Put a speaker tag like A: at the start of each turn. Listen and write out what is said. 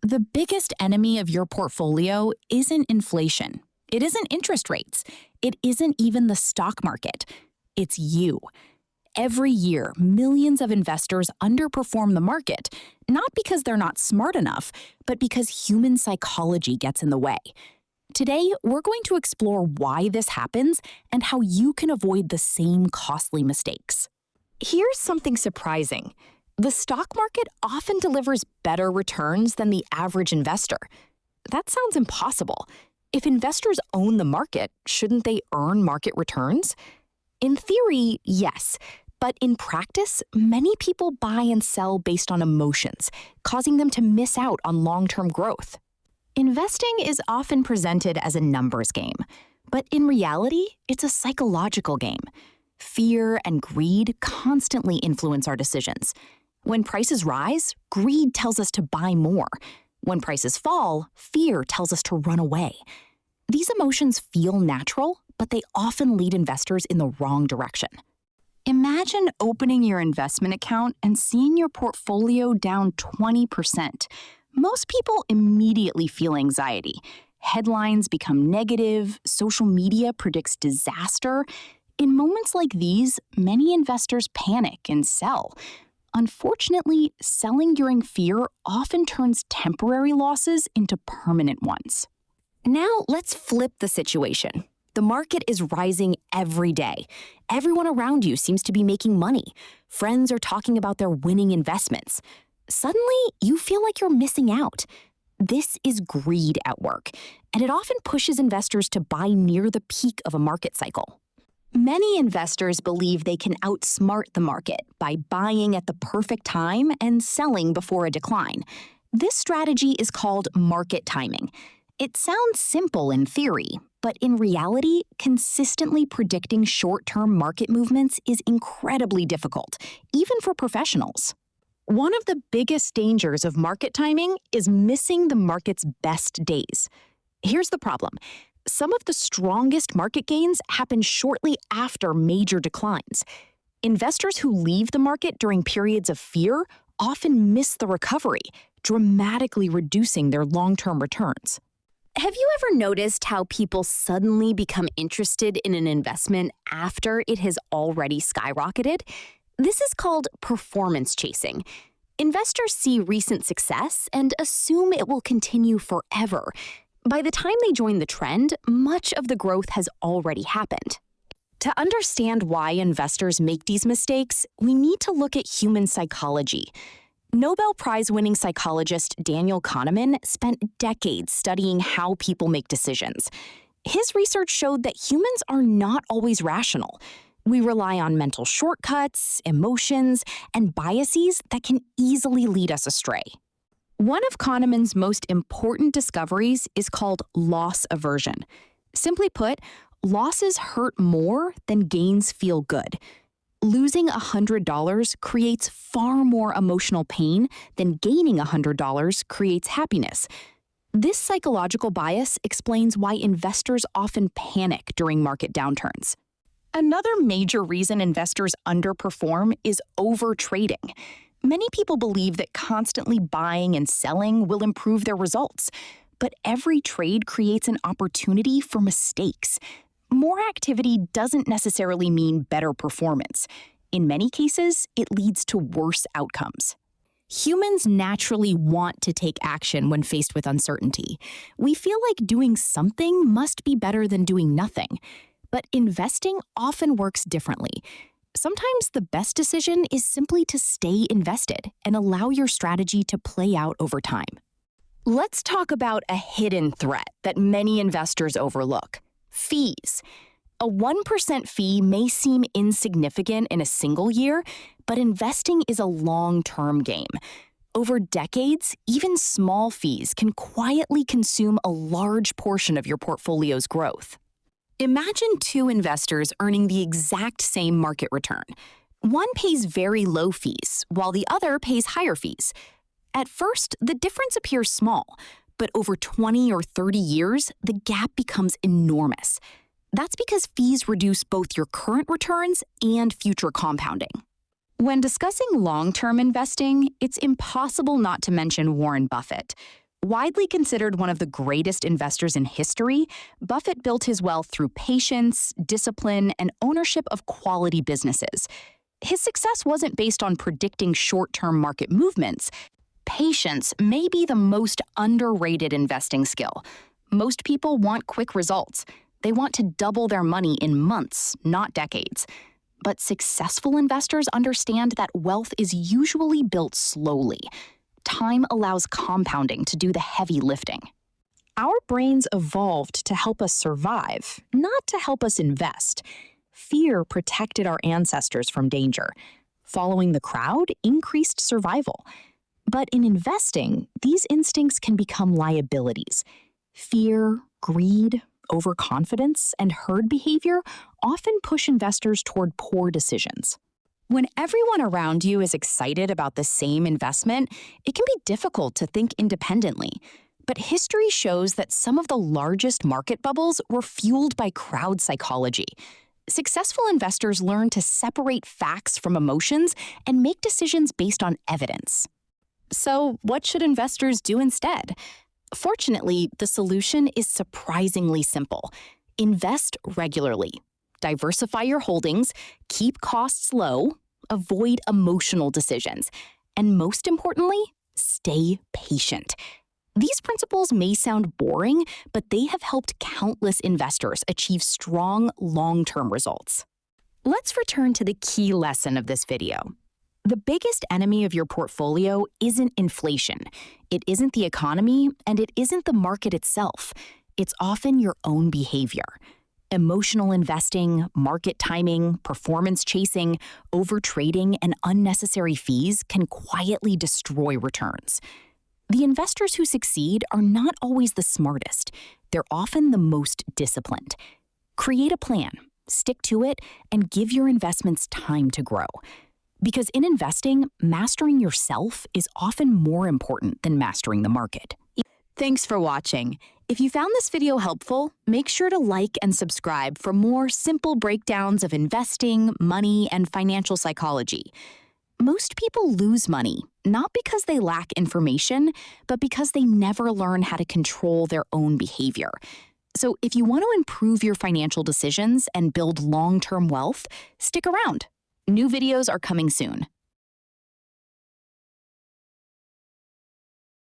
A: The biggest enemy of your portfolio isn't inflation. It isn't interest rates. It isn't even the stock market. It's you. Every year, millions of investors underperform the market, not because they're not smart enough, but because human psychology gets in the way. Today, we're going to explore why this happens and how you can avoid the same costly mistakes. Here's something surprising. The stock market often delivers better returns than the average investor. That sounds impossible. If investors own the market, shouldn't they earn market returns? In theory, yes. But in practice, many people buy and sell based on emotions, causing them to miss out on long-term growth. Investing is often presented as a numbers game, but in reality, it's a psychological game. Fear and greed constantly influence our decisions. When prices rise, greed tells us to buy more. When prices fall, fear tells us to run away. These emotions feel natural, but they often lead investors in the wrong direction. Imagine opening your investment account and seeing your portfolio down 20%. Most people immediately feel anxiety. Headlines become negative, social media predicts disaster. In moments like these, many investors panic and sell. Unfortunately, selling during fear often turns temporary losses into permanent ones. Now, let's flip the situation. The market is rising every day. Everyone around you seems to be making money. Friends are talking about their winning investments. Suddenly, you feel like you're missing out. This is greed at work, and it often pushes investors to buy near the peak of a market cycle. Many investors believe they can outsmart the market by buying at the perfect time and selling before a decline. This strategy is called market timing. It sounds simple in theory, but in reality, consistently predicting short-term market movements is incredibly difficult, even for professionals. One of the biggest dangers of market timing is missing the market's best days. Here's the problem. Some of the strongest market gains happen shortly after major declines. Investors who leave the market during periods of fear often miss the recovery, dramatically reducing their long-term returns. Have you ever noticed how people suddenly become interested in an investment after it has already skyrocketed? This is called performance chasing. Investors see recent success and assume it will continue forever. By the time they join the trend, much of the growth has already happened. To understand why investors make these mistakes, we need to look at human psychology. Nobel Prize-winning psychologist Daniel Kahneman spent decades studying how people make decisions. His research showed that humans are not always rational. We rely on mental shortcuts, emotions, and biases that can easily lead us astray. One of Kahneman's most important discoveries is called loss aversion. Simply put, losses hurt more than gains feel good. Losing $100 creates far more emotional pain than gaining $100 creates happiness. This psychological bias explains why investors often panic during market downturns. Another major reason investors underperform is overtrading. Many people believe that constantly buying and selling will improve their results, but every trade creates an opportunity for mistakes. More activity doesn't necessarily mean better performance. In many cases, it leads to worse outcomes. Humans naturally want to take action when faced with uncertainty. We feel like doing something must be better than doing nothing. But investing often works differently. Sometimes the best decision is simply to stay invested and allow your strategy to play out over time. Let's talk about a hidden threat that many investors overlook: fees. A 1% fee may seem insignificant in a single year, but investing is a long-term game. Over decades, even small fees can quietly consume a large portion of your portfolio's growth. Imagine two investors earning the exact same market return. One pays very low fees, while the other pays higher fees. At first, the difference appears small, but over 20 or 30 years, the gap becomes enormous. That's because fees reduce both your current returns and future compounding. When discussing long-term investing, it's impossible not to mention Warren Buffett. Widely considered one of the greatest investors in history, Buffett built his wealth through patience, discipline, and ownership of quality businesses. His success wasn't based on predicting short-term market movements. Patience may be the most underrated investing skill. Most people want quick results. They want to double their money in months, not decades. But successful investors understand that wealth is usually built slowly. Time allows compounding to do the heavy lifting. Our brains evolved to help us survive, not to help us invest. Fear protected our ancestors from danger. Following the crowd increased survival. But in investing, these instincts can become liabilities. Fear, greed, overconfidence, and herd behavior often push investors toward poor decisions. When everyone around you is excited about the same investment, it can be difficult to think independently. But history shows that some of the largest market bubbles were fueled by crowd psychology. Successful investors learn to separate facts from emotions and make decisions based on evidence. So, what should investors do instead? Fortunately, the solution is surprisingly simple. Invest regularly. Diversify your holdings, keep costs low, avoid emotional decisions, and most importantly, stay patient. These principles may sound boring, but they have helped countless investors achieve strong, long-term results. Let's return to the key lesson of this video. The biggest enemy of your portfolio isn't inflation. It isn't the economy, and it isn't the market itself. It's often your own behavior. Emotional investing, market timing, performance chasing, overtrading, and unnecessary fees can quietly destroy returns. The investors who succeed are not always the smartest. They're often the most disciplined. Create a plan, stick to it, and give your investments time to grow. Because in investing, mastering yourself is often more important than mastering the market. Thanks for watching. If you found this video helpful, make sure to like and subscribe for more simple breakdowns of investing, money, and financial psychology. Most people lose money, not because they lack information, but because they never learn how to control their own behavior. So if you want to improve your financial decisions and build long-term wealth, stick around. New videos are coming soon.